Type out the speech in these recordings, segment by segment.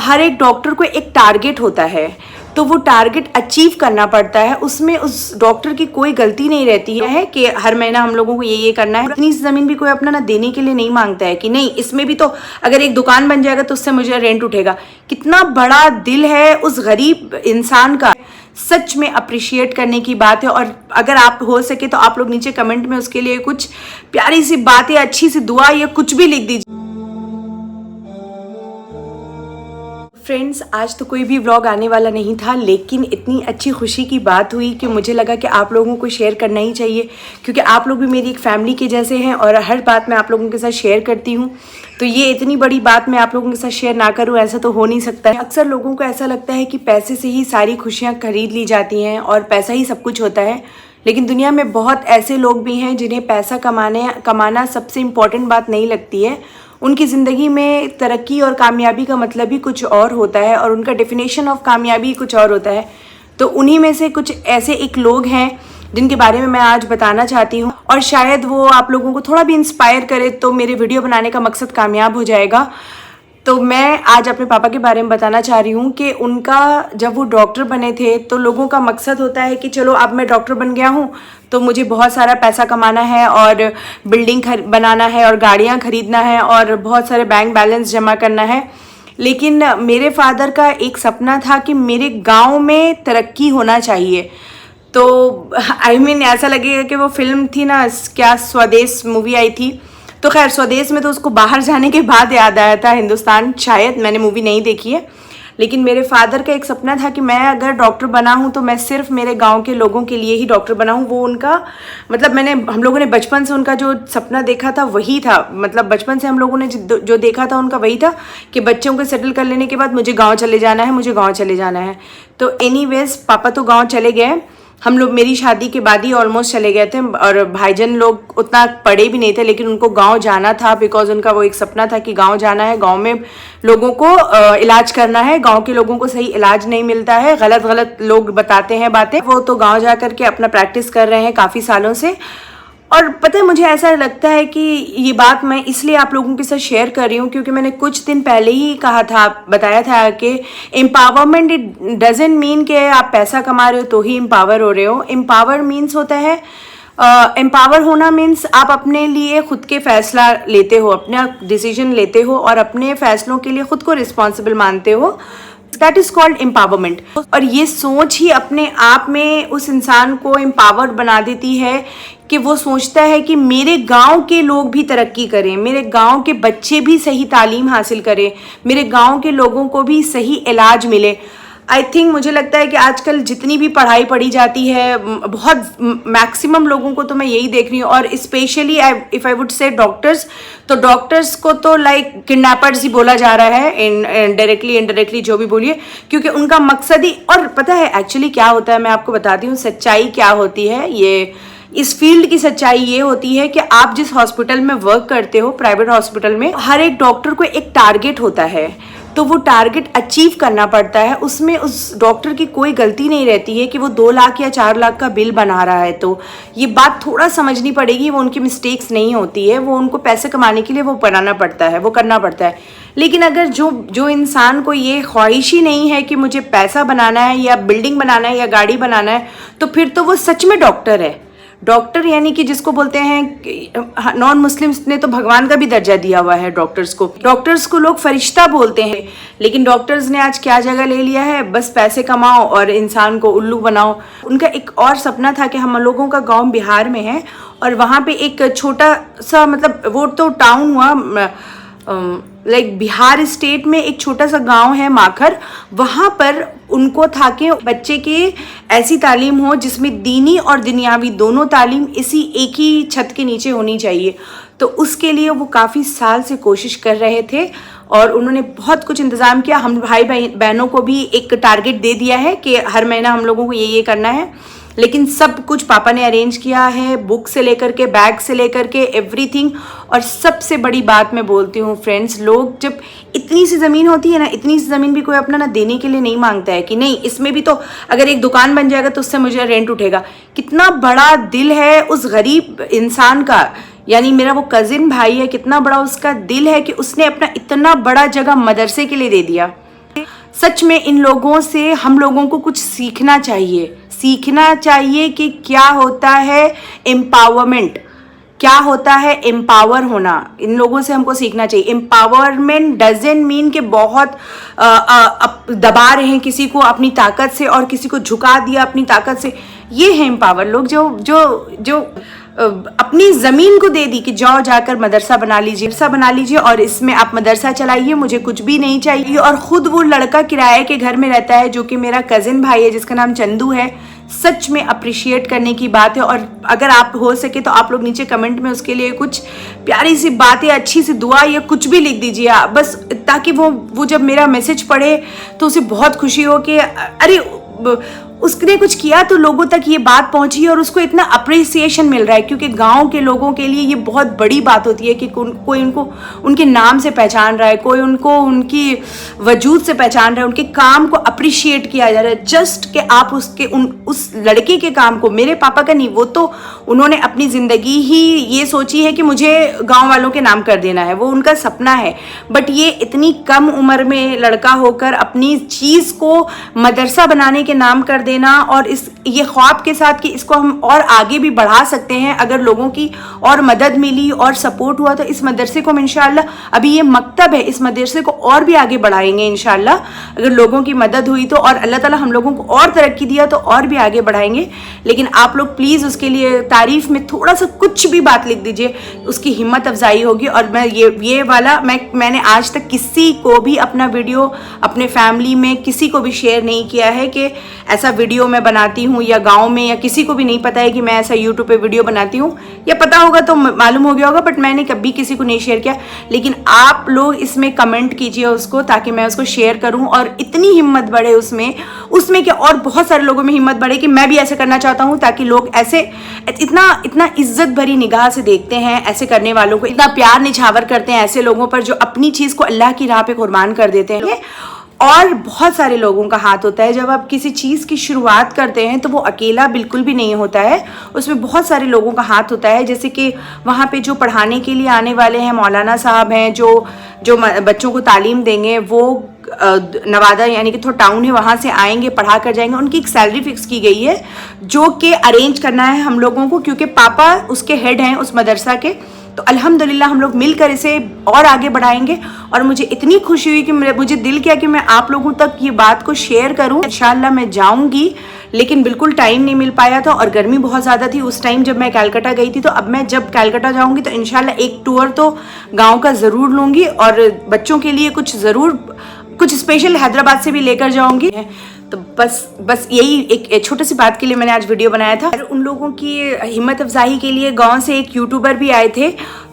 हर एक डॉक्टर को एक टारगेट होता है, तो वो टारगेट अचीव करना पड़ता है। उसमें उस डॉक्टर की कोई गलती नहीं रहती है कि हर महीना हम लोगों को ये करना है। इतनी ज़मीन भी कोई अपना ना देने के लिए नहीं मांगता है कि नहीं इसमें भी तो अगर एक दुकान बन जाएगा तो उससे मुझे रेंट उठेगा। कितना बड़ा दिल है उस गरीब इंसान का, सच में अप्रिशिएट करने की बात है। और अगर आप हो सके तो आप लोग नीचे कमेंट में उसके लिए कुछ प्यारी सी बात या अच्छी सी दुआ या कुछ भी लिख दीजिए। फ्रेंड्स, आज तो कोई भी व्लॉग आने वाला नहीं था, लेकिन इतनी अच्छी खुशी की बात हुई कि मुझे लगा कि आप लोगों को शेयर करना ही चाहिए, क्योंकि आप लोग भी मेरी एक फैमिली के जैसे हैं और हर बात मैं आप लोगों के साथ शेयर करती हूँ। तो ये इतनी बड़ी बात मैं आप लोगों के साथ शेयर ना करूँ, ऐसा तो हो नहीं सकता है। अक्सर लोगों को ऐसा लगता है कि पैसे से ही सारी खुशियाँ खरीद ली जाती हैं और पैसा ही सब कुछ होता है, लेकिन दुनिया में बहुत ऐसे लोग भी हैं जिन्हें पैसा कमाना सबसे इम्पॉर्टेंट बात नहीं लगती है। उनकी ज़िंदगी में तरक्की और कामयाबी का मतलब ही कुछ और होता है और उनका डेफिनेशन ऑफ कामयाबी कुछ और होता है। तो उन्हीं में से कुछ ऐसे एक लोग हैं जिनके बारे में मैं आज बताना चाहती हूँ, और शायद वो आप लोगों को थोड़ा भी इंस्पायर करे तो मेरे वीडियो बनाने का मकसद कामयाब हो जाएगा। तो मैं आज अपने पापा के बारे में बताना चाह रही हूँ कि उनका जब वो डॉक्टर बने थे तो लोगों का मकसद होता है कि चलो अब मैं डॉक्टर बन गया हूँ तो मुझे बहुत सारा पैसा कमाना है और बिल्डिंग बनाना है और गाड़ियाँ खरीदना है और बहुत सारे बैंक बैलेंस जमा करना है। लेकिन मेरे फादर का एक सपना था कि मेरे गाँव में तरक्की होना चाहिए। तो ऐसा लगेगा कि वो फिल्म थी ना, क्या स्वदेश मूवी आई थी, तो खैर स्वदेश में तो उसको बाहर जाने के बाद याद आया था हिंदुस्तान, शायद मैंने मूवी नहीं देखी है। लेकिन मेरे फादर का एक सपना था कि मैं अगर डॉक्टर बना हूँ तो मैं सिर्फ मेरे गांव के लोगों के लिए ही डॉक्टर बना हूँ। वो उनका मतलब हम लोगों ने बचपन से उनका जो सपना देखा था वही था, मतलब बचपन से हम लोगों ने जो देखा था उनका वही था कि बच्चों को सेटल कर लेने के बाद मुझे गाँव चले जाना है, मुझे गाँव चले जाना है। तो एनीवेज पापा तो गाँव चले गए, हम लोग मेरी शादी के बाद ही ऑलमोस्ट चले गए थे और भाईजान लोग उतना पढ़े भी नहीं थे, लेकिन उनको गांव जाना था बिकॉज उनका वो एक सपना था कि गांव जाना है, गांव में लोगों को इलाज करना है। गांव के लोगों को सही इलाज नहीं मिलता है, गलत गलत लोग बताते हैं बातें। वो तो गांव जा कर के अपना प्रैक्टिस कर रहे हैं काफ़ी सालों से। और पता है मुझे ऐसा लगता है कि ये बात मैं इसलिए आप लोगों के साथ शेयर कर रही हूँ क्योंकि मैंने कुछ दिन पहले ही कहा था, बताया था कि एम्पावरमेंट इट डजेंट मीन कि आप पैसा कमा रहे हो तो ही एम्पावर हो रहे हो। एम्पावर मीन्स होता है, एम्पावर होना मीन्स आप अपने लिए खुद के फैसला लेते हो, अपना डिसीजन लेते हो और अपने फैसलों के लिए खुद को रिस्पॉन्सिबल मानते हो। That is called empowerment. और ये सोच ही अपने आप में उस इंसान को एम्पावर्ड बना देती है कि वो सोचता है कि मेरे गांव के लोग भी तरक्की करें, मेरे गांव के बच्चे भी सही तालीम हासिल करें, मेरे गांव के लोगों को भी सही इलाज मिले। आई थिंक मुझे लगता है कि आजकल जितनी भी पढ़ाई पढ़ी जाती है, बहुत मैक्सिमम लोगों को तो मैं यही देख रही हूँ, और specially if I would say doctors, तो डॉक्टर्स को तो लाइक किडनैपर्स ही बोला जा रहा है, डायरेक्टली इनडायरेक्टली जो भी बोलिए, क्योंकि उनका मकसद ही। और पता है एक्चुअली क्या होता है, मैं आपको बताती हूँ सच्चाई क्या होती है। ये इस फील्ड की सच्चाई ये होती है कि आप जिस हॉस्पिटल में वर्क करते हो, प्राइवेट हॉस्पिटल में, हर एक डॉक्टर को एक टारगेट होता है, तो वो टारगेट अचीव करना पड़ता है। उसमें उस डॉक्टर की कोई गलती नहीं रहती है कि वो 2 लाख या 4 लाख का बिल बना रहा है। तो ये बात थोड़ा समझनी पड़ेगी, वो उनकी मिस्टेक्स नहीं होती है, वो उनको पैसे कमाने के लिए वो बनाना पड़ता है, वो करना पड़ता है। लेकिन अगर जो इंसान को ये ख्वाहिश ही नहीं है कि मुझे पैसा बनाना है या बिल्डिंग बनाना है या गाड़ी बनाना है, तो फिर तो वो सच में डॉक्टर है। डॉक्टर यानी कि जिसको बोलते हैं, नॉन मुस्लिम्स ने तो भगवान का भी दर्जा दिया हुआ है डॉक्टर्स को। डॉक्टर्स को लोग फरिश्ता बोलते हैं, लेकिन डॉक्टर्स ने आज क्या जगह ले लिया है, बस पैसे कमाओ और इंसान को उल्लू बनाओ। उनका एक और सपना था कि हम लोगों का गांव बिहार में है और वहाँ पे एक छोटा सा, मतलब वो तो टाउन हुआ, लाइक बिहार स्टेट में एक छोटा सा गांव है माखर। वहाँ पर उनको था कि बच्चे की ऐसी तालीम हो जिसमें दीनी और दुनियावी दोनों तालीम इसी एक ही छत के नीचे होनी चाहिए। तो उसके लिए वो काफ़ी साल से कोशिश कर रहे थे और उन्होंने बहुत कुछ इंतज़ाम किया। हम भाई बहनों को भी एक टारगेट दे दिया है कि हर महीना हम लोगों को ये करना है, लेकिन सब कुछ पापा ने अरेंज किया है, बुक से लेकर के, बैग से लेकर के, एवरीथिंग। और सबसे बड़ी बात मैं बोलती हूँ फ्रेंड्स, लोग जब इतनी सी ज़मीन होती है ना, इतनी सी ज़मीन भी कोई अपना ना देने के लिए नहीं मांगता है कि नहीं इसमें भी तो अगर एक दुकान बन जाएगा तो उससे मुझे रेंट उठेगा। कितना बड़ा दिल है उस गरीब इंसान का, यानी मेरा वो कज़िन भाई है, कितना बड़ा उसका दिल है कि उसने अपना इतना बड़ा जगह मदरसे के लिए दे दिया। सच में इन लोगों से हम लोगों को कुछ सीखना चाहिए कि क्या होता है एम्पावरमेंट, क्या होता है एम्पावर होना। इन लोगों से हमको सीखना चाहिए। एम्पावरमेंट डजंट मीन कि बहुत दबा रहे हैं किसी को अपनी ताकत से और किसी को झुका दिया अपनी ताकत से। ये है एम्पावर लोग जो अपनी ज़मीन को दे दी कि जाओ जाकर मदरसा बना लीजिए और इसमें आप मदरसा चलाइए, मुझे कुछ भी नहीं चाहिए। और ख़ुद वो लड़का किराए के घर में रहता है जो कि मेरा कज़िन भाई है जिसका नाम चंदू है। सच में अप्रिशिएट करने की बात है। और अगर आप हो सके तो आप लोग नीचे कमेंट में उसके लिए कुछ प्यारी सी बातें, अच्छी सी दुआ या कुछ भी लिख दीजिए आप, बस ताकि वो जब मेरा मैसेज पढ़े तो उसे बहुत खुशी हो कि अरे उसने कुछ किया तो लोगों तक ये बात पहुंची और उसको इतना अप्रिसिएशन मिल रहा है। क्योंकि गांव के लोगों के लिए ये बहुत बड़ी बात होती है कि कोई उनको उनके नाम से पहचान रहा है, कोई उनको उनकी वजूद से पहचान रहा है, उनके काम को अप्रिशिएट किया जा रहा है। जस्ट कि आप उस लड़के के काम को, मेरे पापा का नहीं, वो तो उन्होंने अपनी ज़िंदगी ही ये सोची है कि मुझे गाँव वालों के नाम कर देना है, वो उनका सपना है। बट ये इतनी कम उम्र में लड़का होकर अपनी चीज़ को मदरसा बनाने के नाम कर देना और ये ख्वाब के साथ कि इसको हम और आगे भी बढ़ा सकते हैं अगर लोगों की और मदद मिली और सपोर्ट हुआ तो इस मदरसे को हम इंशाल्लाह, अभी ये मकतब है, इस मदरसे को और भी आगे बढ़ाएंगे इंशाल्लाह। अगर लोगों की मदद हुई तो और अल्लाह ताला हम लोगों को और तरक्की दिया तो और भी आगे बढ़ाएंगे। लेकिन आप लोग प्लीज़ उसके लिए तारीफ में थोड़ा सा कुछ भी बात लिख दीजिए, उसकी हिम्मत अफजाई होगी। और मैं ये वाला मैंने आज तक किसी को भी अपना वीडियो अपने फैमिली में किसी को भी शेयर नहीं किया है कि ऐसा वीडियो मैं बनाती हूँ, या गांव में या किसी को भी नहीं पता है कि मैं ऐसा यूट्यूब पे वीडियो बनाती हूँ, या पता होगा तो मालूम हो गया होगा, बट मैंने कभी किसी को नहीं शेयर किया। लेकिन आप लोग इसमें कमेंट कीजिए उसको ताकि मैं उसको शेयर करूँ और इतनी हिम्मत बढ़े उसमें कि और बहुत सारे लोगों में हिम्मत बढ़े कि मैं भी ऐसे करना चाहता हूँ, ताकि लोग ऐसे इतना इज्जत भरी निगाह से देखते हैं ऐसे करने वालों को, इतना प्यार निछावर करते हैं ऐसे लोगों पर जो अपनी चीज़ को अल्लाह की राह पे कुर्बान कर देते हैं। और बहुत सारे लोगों का हाथ होता है। जब आप किसी चीज़ की शुरुआत करते हैं तो वो अकेला बिल्कुल भी नहीं होता है, उसमें बहुत सारे लोगों का हाथ होता है। जैसे कि वहाँ पे जो पढ़ाने के लिए आने वाले हैं मौलाना साहब हैं जो बच्चों को तालीम देंगे, वो नवादा यानी कि थोड़ा टाउन है, वहाँ से आएंगे, पढ़ा कर जाएंगे। उनकी एक सैलरी फिक्स की गई है जो कि अरेंज करना है हम लोगों को, क्योंकि पापा उसके हेड हैं उस मदरसा के। तो अल्हम्दुलिल्लाह हम लोग मिलकर इसे और आगे बढ़ाएंगे। और मुझे इतनी खुशी हुई कि मुझे दिल किया कि मैं आप लोगों तक ये बात को शेयर करूं। इंशाल्लाह मैं जाऊंगी, लेकिन बिल्कुल टाइम नहीं मिल पाया था और गर्मी बहुत ज़्यादा थी उस टाइम जब मैं कलकत्ता गई थी। तो अब मैं जब कलकत्ता जाऊंगी तो इंशाल्लाह एक टूर तो गाँव का ज़रूर लूँगी और बच्चों के लिए कुछ स्पेशल हैदराबाद से भी लेकर जाऊँगी। तो बस यही एक छोटी सी बात के लिए मैंने आज वीडियो बनाया था। और उन लोगों की हिम्मत अफजाई के लिए गांव से एक यूट्यूबर भी आए थे,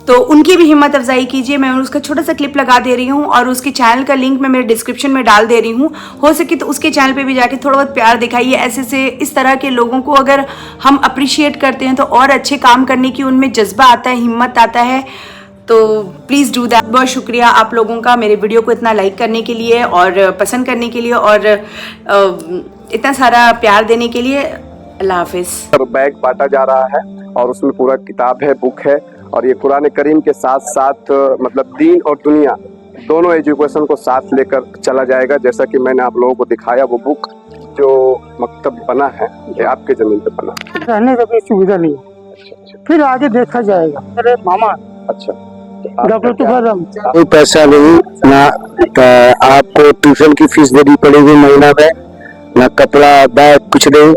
तो उनकी भी हिम्मत अफजाई कीजिए। मैं उसका छोटा सा क्लिप लगा दे रही हूँ और उसके चैनल का लिंक मैं मेरे डिस्क्रिप्शन में डाल दे रही हूँ। हो सके तो उसके चैनल पे भी जाके थोड़ा बहुत प्यार दिखाइए। ऐसे से इस तरह के लोगों को अगर हम अप्रिशिएट करते हैं तो और अच्छे काम करने की उनमें जज्बा आता है, हिम्मत आता है। तो प्लीज़ डू दैट। बहुत शुक्रिया आप लोगों का मेरे वीडियो को इतना लाइक करने के लिए और पसंद करने के लिए और इतना सारा प्यार देने के लिए। अल्लाह हाफिज़। बैग बांटा जा रहा है और उसमें पूरा किताब है, बुक है, और ये कुरान करीम के साथ साथ मतलब दीन और दुनिया दोनों एजुकेशन को साथ लेकर चला जाएगा। जैसा कि मैंने आप लोगों को दिखाया, वो बुक जो मकतब बना है ये आपके जमीन पे बना। रहने का कोई सुविधा नहीं, फिर आगे देखा जाएगा। अरे मामा, अच्छा, डॉक्टर तुफारम कोई पैसा नहीं ना, आपको ट्यूशन की फीस देनी पड़ेगी महीना में, ना कपड़ा बैग कुछ नहीं।